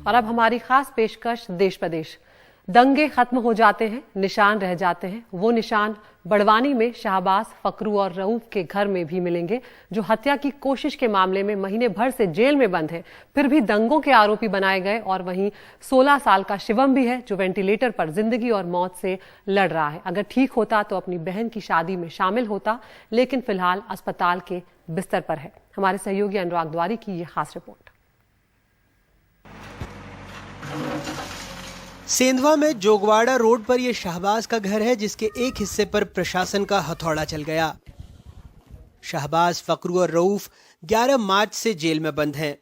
और अब हमारी खास पेशकश देश प्रदेश। दंगे खत्म हो जाते हैं, निशान रह जाते हैं। वो निशान बड़वानी में शाहबाज, फकरू और रऊफ के घर में भी मिलेंगे, जो हत्या की कोशिश के मामले में महीने भर से जेल में बंद है, फिर भी दंगों के आरोपी बनाए गए। और वहीं 16 साल का शिवम भी है, जो वेंटिलेटर पर जिंदगी और मौत से लड़ रहा है। अगर ठीक होता तो अपनी बहन की शादी में शामिल होता, लेकिन फिलहाल अस्पताल के बिस्तर पर है। हमारे सहयोगी अनुराग द्वारी की ये खास रिपोर्ट। सेंधवा में जोगवाड़ा रोड पर यह शाहबाज का घर है, जिसके एक हिस्से पर प्रशासन का हथौड़ा चल गया। शाहबाज, फकरू और रऊफ 11 मार्च से जेल में बंद हैं,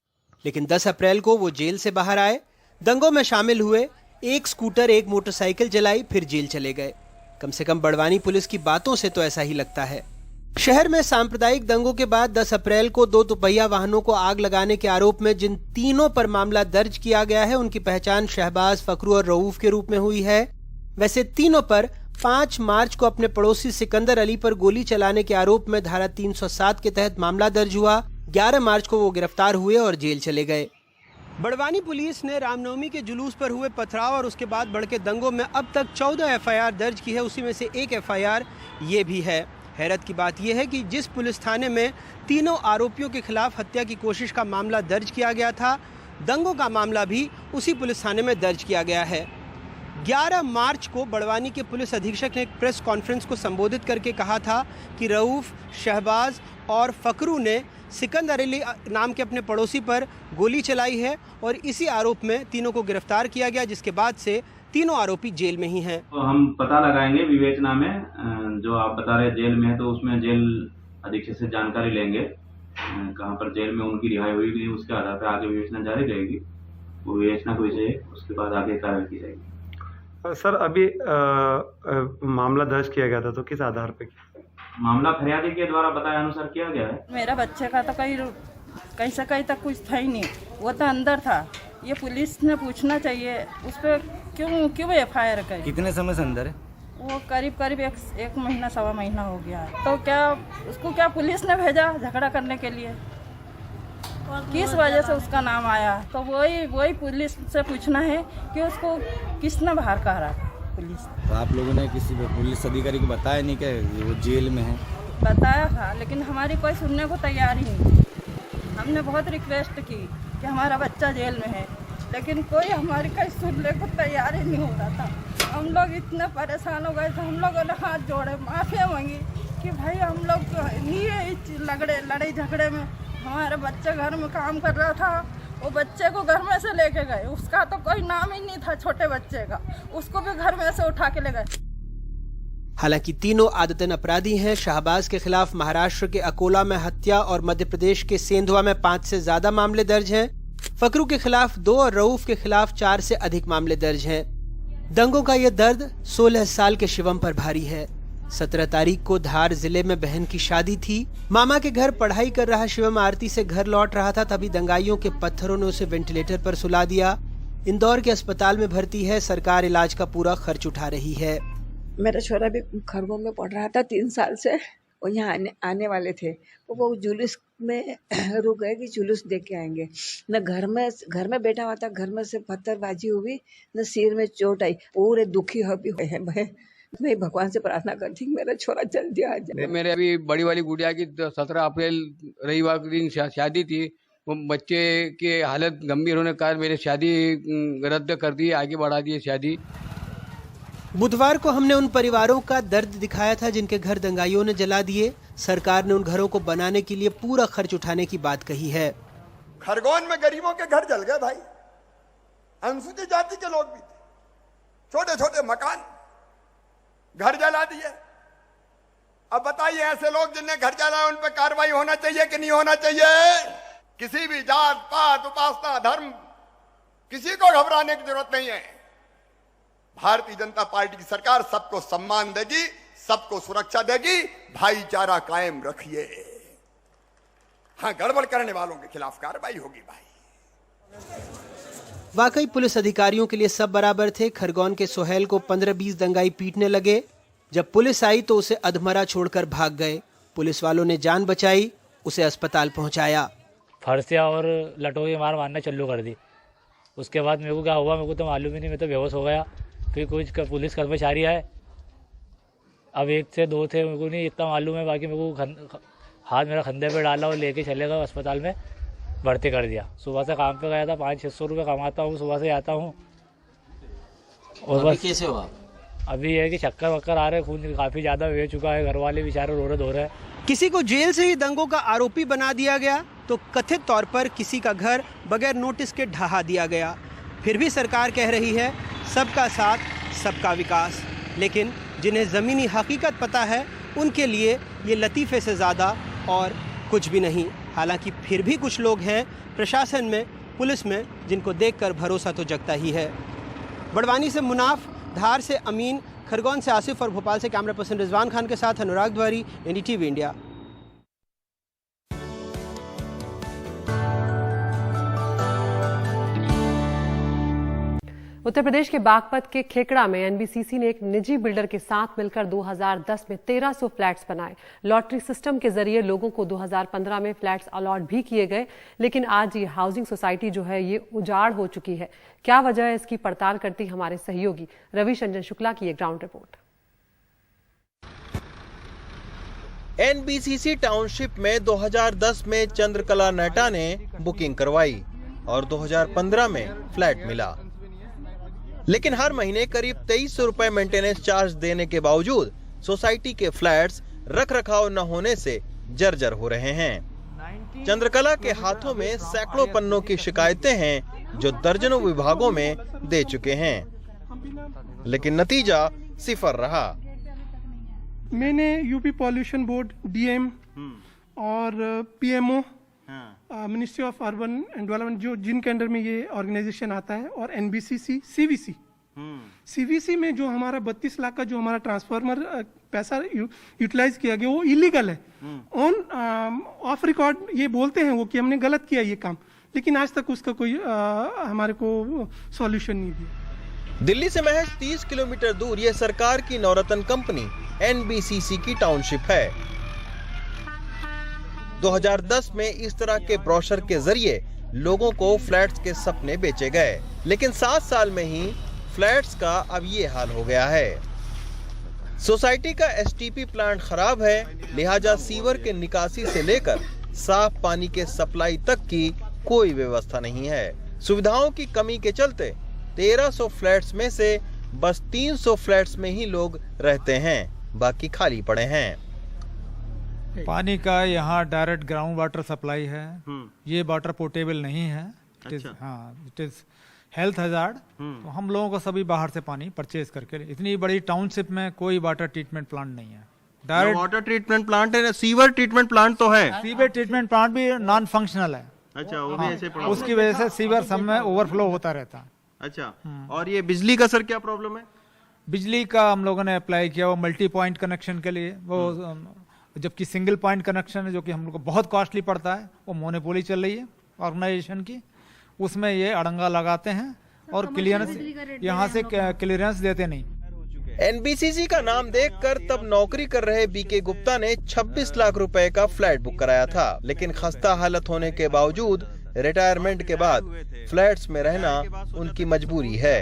लेकिन 10 अप्रैल को वो जेल से बाहर आए, दंगों में शामिल हुए, एक स्कूटर, एक मोटरसाइकिल जलाई, फिर जेल चले गए। कम से कम बड़वानी पुलिस की बातों से तो ऐसा ही लगता है। शहर में सांप्रदायिक दंगों के बाद 10 अप्रैल को 2 दोपहिया वाहनों को आग लगाने के आरोप में जिन तीनों पर मामला दर्ज किया गया है, उनकी पहचान शाहबाज, फकरू और रऊफ के रूप में हुई है। वैसे तीनों पर 5 मार्च को अपने पड़ोसी सिकंदर अली पर गोली चलाने के आरोप में धारा 307 के तहत मामला दर्ज हुआ। 11 मार्च को वो गिरफ्तार हुए और जेल चले गए। बड़वानी पुलिस ने रामनवमी के जुलूस पर हुए पथराव और उसके बाद भड़के दंगों में अब तक 14 FIR दर्ज की है। उसी में से एक FIR ये भी है। हैरत की बात यह है कि जिस पुलिस थाने में तीनों आरोपियों के खिलाफ हत्या की कोशिश का मामला दर्ज किया गया था, दंगों का मामला भी उसी पुलिस थाने में दर्ज किया गया है। 11 मार्च को बड़वानी के पुलिस अधीक्षक ने एक प्रेस कॉन्फ्रेंस को संबोधित करके कहा था कि रऊफ, शहबाज और फकरू ने सिकंदर अली नाम के अपने पड़ोसी पर गोली चलाई है और इसी आरोप में तीनों को गिरफ्तार किया गया, जिसके बाद से तीनों आरोपी जेल में ही हैं। तो हम पता लगाएंगे विवेचना में, जो आप बता रहे जेल में है, तो उसमें जेल अधीक्षक से जानकारी लेंगे कहां पर जेल में उनकी रिहाई हुई गई, उसके आधार पर आगे विवेचना जारी रहेगी। वो विवेचना को विषय, उसके बाद आगे कार्रवाई की जाएगी। सर, अभी मामला दर्ज किया गया था, तो किस आधार पे? मामला फरियादी के द्वारा बताए अनुसार किया गया है। मेरा बच्चे का तो कहीं से कहीं तक कुछ था ही नहीं, वो तो अंदर था। ये पुलिस ने पूछना चाहिए उस पर क्यों FIR करी। कितने समय से अंदर है? वो करीब एक महीना, 1.25 महीना हो गया है। तो क्या पुलिस ने भेजा झगड़ा करने के लिए? किस वजह से उसका नाम आया? तो वही पुलिस से पूछना है कि उसको किसने बाहर कहा रहा पुलिस। तो आप लोगों ने किसी पुलिस अधिकारी को बताया नहीं कि वो जेल में है? बताया था, लेकिन हमारी कोई सुनने को तैयार ही नहीं। हमने बहुत रिक्वेस्ट की कि हमारा बच्चा जेल में है, लेकिन कोई हमारी कहीं सुनने को तैयार ही नहीं होता था। हम लोग इतने परेशान हो गए थे, हम लोगों ने हाथ जोड़े, माफ़ी मांगी कि भाई हम लोग नहीं लड़ाई झगड़े में। हमारे बच्चे घर में काम कर रहा था, वो बच्चे को घर में से लेके गए, उसका तो कोई नाम ही नहीं था छोटे बच्चे का, उसको भी घर में से उठा के ले गए। हालांकि तीनों आदतन अपराधी हैं। शाहबाज के खिलाफ महाराष्ट्र के अकोला में हत्या और मध्य प्रदेश के सेंधवा में 5 से ज्यादा मामले दर्ज हैं। फकरू के खिलाफ 2 और रऊफ के खिलाफ 4 से अधिक मामले दर्ज हैं। दंगों का यह दर्द 16 साल के शिवम पर भारी है। 17 तारीख को धार जिले में बहन की शादी थी। मामा के घर पढ़ाई कर रहा शिवम आरती से घर लौट रहा था, तभी दंगाइयों के पत्थरों ने उसे वेंटिलेटर पर सुला दिया। इंदौर के अस्पताल में भर्ती है। सरकार इलाज का पूरा खर्च उठा रही है। मेरा छोरा भी खरगोन में पढ़ रहा था 3 साल से, वो यहाँ आने वाले थे, तो वो जुलूस में रुक गए कि जुलूस देख के आएंगे। न घर में बैठा हुआ था, घर में से पत्थरबाजी हुई, न सिर में चोट आई, पूरे दुखी हो भी हुए हैं। मैं भगवान से प्रार्थना करती हूँ मेरा छोरा जल्दी आ जाए। मेरे अभी बड़ी वाली गुड़िया की 17 अप्रैल रविवार के दिन शादी थी। वो बच्चे की हालत गंभीर होने के कारण मेरी शादी रद्द कर दी, आगे बढ़ा दी शादी। बुधवार को हमने उन परिवारों का दर्द दिखाया था जिनके घर दंगाइयों ने जला दिए। सरकार ने उन घरों को बनाने के लिए पूरा खर्च उठाने की बात कही है। खरगोन में गरीबों के घर जल गए भाई, अनुसूचित जाति के लोग भी थे, छोटे छोटे मकान, घर जला दिए। अब बताइए, ऐसे लोग जिन्हें घर जलाया उन पर कार्रवाई होना चाहिए कि नहीं होना चाहिए? किसी भी जात पात, उपासना, धर्म, किसी को घबराने की जरूरत नहीं है। भारतीय जनता पार्टी की सरकार सबको सम्मान देगी, सबको सुरक्षा देगी, भाईचारा कायम रखिए। हाँ, गड़बड़ करने वालों के खिलाफ कार्रवाई होगी भाई। वाकई पुलिस अधिकारियों के लिए सब बराबर थे। खरगोन के सोहेल को 15-20 दंगाई पीटने लगे। जब पुलिस आई तो उसे अधमरा छोड़कर भाग गए। पुलिस वालों ने जान बचाई, उसे अस्पताल पहुंचाया। फरसिया और लटोरी मारना चालू कर दी। उसके बाद मेरे को क्या हुआ मेरे को तो मालूम ही नहीं, मैं तो बेहोश हो गया। फिर कुछ पुलिस कर्मचारी आए, अब 1 से 2 थे, मेरे को नहीं इतना मालूम है। बाकी मेरे को हाथ मेरा खंधे पे डाला और लेके चले गए अस्पताल में, भर्ती कर दिया। सुबह से काम पे गया था, 500-600 रुपये कमाता हूँ, सुबह से आता हूँ। और बस कैसे हुआ? अभी है कि चक्कर वक्कर आ रहे, खून काफ़ी ज़्यादा बह चुका है, घर वाले बेचारे रो रहे हैं। किसी को जेल से ही दंगों का आरोपी बना दिया गया तो कथित तौर पर किसी का घर बगैर नोटिस के ढहा दिया गया। फिर भी सरकार कह रही है सबका साथ सबका विकास, लेकिन जिन्हें ज़मीनी हकीकत पता है उनके लिए ये लतीफ़े से ज़्यादा और कुछ भी नहीं। हालांकि फिर भी कुछ लोग हैं प्रशासन में, पुलिस में, जिनको देखकर भरोसा तो जगता ही है। बड़वानी से मुनाफ, धार से अमीन, खरगोन से आसिफ और भोपाल से कैमरा पर्सन रिजवान खान के साथ अनुराग द्वारी, NDTV इंडिया। उत्तर प्रदेश के बागपत के खेकड़ा में NBCC ने एक निजी बिल्डर के साथ मिलकर 2010 में 1300 फ्लैट्स बनाए। लॉटरी सिस्टम के जरिए लोगों को 2015 में फ्लैट्स अलॉट भी किए गए, लेकिन आज ये हाउसिंग सोसाइटी जो है ये उजाड़ हो चुकी है। क्या वजह है, इसकी पड़ताल करती हमारे सहयोगी रविशंजन शुक्ला की एक ग्राउंड रिपोर्ट। NBCC टाउनशिप में 2010 में चंद्रकला नेहटा ने बुकिंग करवाई और 2015 में फ्लैट मिला, लेकिन हर महीने करीब 2300 रुपए मेंटेनेंस चार्ज देने के बावजूद सोसाइटी के फ्लैट्स रख रखाव न होने से जर्जर हो रहे हैं। चंद्रकला के हाथों में सैकड़ों पन्नों की शिकायतें हैं जो दर्जनों विभागों में दे चुके हैं, लेकिन नतीजा सिफर रहा। मैंने यूपी पॉल्यूशन बोर्ड, DM और PMO, ministry of urban and development, जो जिनके अंडर में ये ऑर्गेनाइजेशन आता है, और NBCC, CVC में जो हमारा 32 लाख का जो हमारा ट्रांसफार्मर पैसा यूटिलाइज किया गया वो इलीगल है। ऑन ऑफ रिकॉर्ड ये बोलते हैं वो कि हमने गलत किया ये काम, लेकिन आज तक उसका कोई हमारे को सॉल्यूशन नहीं दिया। दिल्ली से महज 30 किलोमीटर दूर ये सरकार की नवरत्न कंपनी NBCC की टाउनशिप है। 2010 में इस तरह के ब्रोशर के जरिए लोगों को फ्लैट्स के सपने बेचे गए, लेकिन 7 साल में ही फ्लैट्स का अब ये हाल हो गया है। सोसाइटी का STP प्लांट खराब है, लिहाजा सीवर के निकासी से लेकर साफ पानी के सप्लाई तक की कोई व्यवस्था नहीं है। सुविधाओं की कमी के चलते 1300 फ्लैट्स में से बस 300 फ्लैट्स में ही लोग रहते हैं, बाकी खाली पड़े हैं। पानी का यहाँ डायरेक्ट ग्राउंड वाटर सप्लाई है, ये वाटर पोर्टेबल नहीं है। It is health hazard. तो हम लोगों को सभी बाहर से पानी परचेज करके, इतनी बड़ी टाउनशिप में कोई वाटर ट्रीटमेंट प्लांट नहीं है। डायरेक्ट वाटर ट्रीटमेंट प्लांट है, सीवर ट्रीटमेंट प्लांट तो है। सीवर ट्रीटमेंट प्लांट भी नॉन फंक्शनल है। अच्छा, वो भी ऐसे उसकी वजह से सीवर सब में ओवरफ्लो होता रहता। अच्छा, और ये बिजली का सर क्या प्रॉब्लम है? बिजली का हम लोगों ने अप्लाई किया वो मल्टी पॉइंट कनेक्शन के लिए, वो जबकि सिंगल पॉइंट कनेक्शन है जो कि हम लोग को बहुत कॉस्टली पड़ता है, वो मोनोपोली चल रही है ऑर्गेनाइजेशन की, उसमें ये अड़ंगा लगाते हैं और क्लियरेंस यहाँ से क्लियरेंस देते नहीं। NBCC का नाम देखकर तब नौकरी कर रहे BK गुप्ता ने 26 लाख रुपए का फ्लैट बुक कराया था, लेकिन खस्ता हालत होने के बावजूद रिटायरमेंट के बाद फ्लैट्स में रहना उनकी मजबूरी है।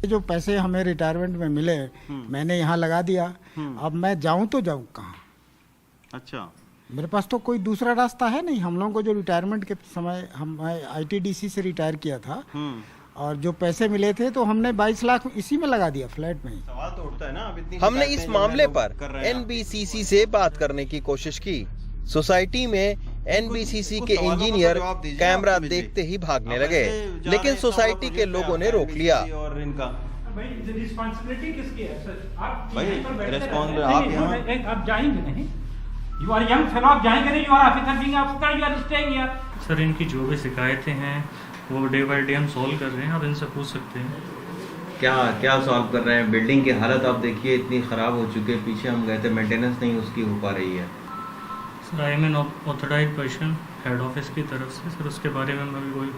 जो पैसे हमें रिटायरमेंट में मिले मैंने यहाँ लगा दिया, अब मैं जाऊँ तो जाऊँ कहाँ? अच्छा, मेरे पास तो कोई दूसरा रास्ता है नहीं। हम लोगों को जो रिटायरमेंट के समय हम ITDC से रिटायर किया था और जो पैसे मिले थे तो हमने 22 लाख इसी में लगा दिया, फ्लैट में ही। सवाल तो उठता है ना, अब इतनी हमने इस मामले पर NBCC से बात करने की कोशिश की। सोसाइटी में NBCC के इंजीनियर कैमरा देखते ही भागने लगे, लेकिन सोसाइटी के लोगों ने रोक लिया। और इनका रिस्पॉन्सिबिलिटी किसकी है सर? आप जाएंगे नहीं, यू आर यंग फेलो, आप जाएंगे नहीं, you are officer being officer, you are staying here. Sir, इनकी जो भी शिकायतें हैं वो डे बाय डे हम सॉल्व कर रहे हैं, आप इनसे पूछ सकते हैं। क्या सॉल्व कर रहे हैं? बिल्डिंग की हालत आप देखिए, इतनी ख़राब हो चुकी है। पीछे हम गए थे, मेंटेनेंस नहीं उसकी हो पा रही है। Sir, I am N authorised person head office की तरफ से, सर उसके बारे में मैं कोई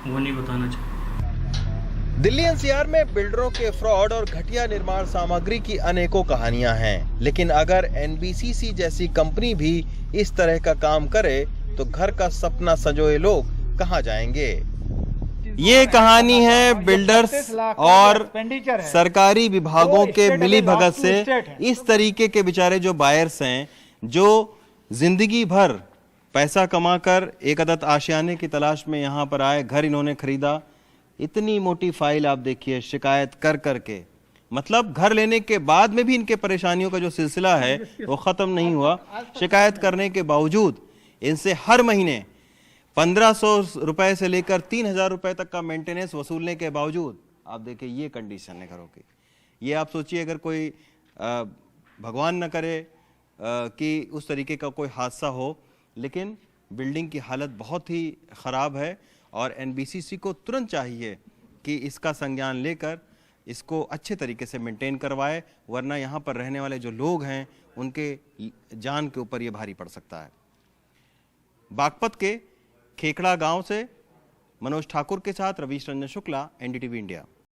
वो नहीं बताना चाहता। दिल्ली NCR में बिल्डरों के फ्रॉड और घटिया निर्माण सामग्री की अनेकों कहानियां हैं, लेकिन अगर NBCC जैसी कंपनी भी इस तरह का काम करे तो घर का सपना संजोए लोग कहां जाएंगे? ये कहानी है बिल्डर्स और सरकारी विभागों के मिलीभगत से। इस तरीके के बेचारे जो बायर्स हैं, जो जिंदगी भर पैसा कमाकर एक अदद आशियाने की तलाश में यहाँ पर आए, घर इन्होंने खरीदा, इतनी मोटी फाइल आप देखिए शिकायत कर करके, मतलब घर लेने के बाद में भी इनके परेशानियों का जो सिलसिला है वो खत्म नहीं हुआ। शिकायत करने के बावजूद इनसे हर महीने 1500 रुपए से लेकर 3000 रुपए तक का मेंटेनेंस वसूलने के बावजूद आप देखिए ये कंडीशन है घरों की। ये आप सोचिए अगर कोई भगवान न करे कि उस तरीके का कोई हादसा हो, लेकिन बिल्डिंग की हालत बहुत ही ख़राब है और एनबीसीसी को तुरंत चाहिए कि इसका संज्ञान लेकर इसको अच्छे तरीके से मेंटेन करवाए, वरना यहाँ पर रहने वाले जो लोग हैं उनके जान के ऊपर ये भारी पड़ सकता है। बागपत के खेखड़ा गांव से मनोज ठाकुर के साथ रवीश रंजन शुक्ला, एनडीटीवी इंडिया।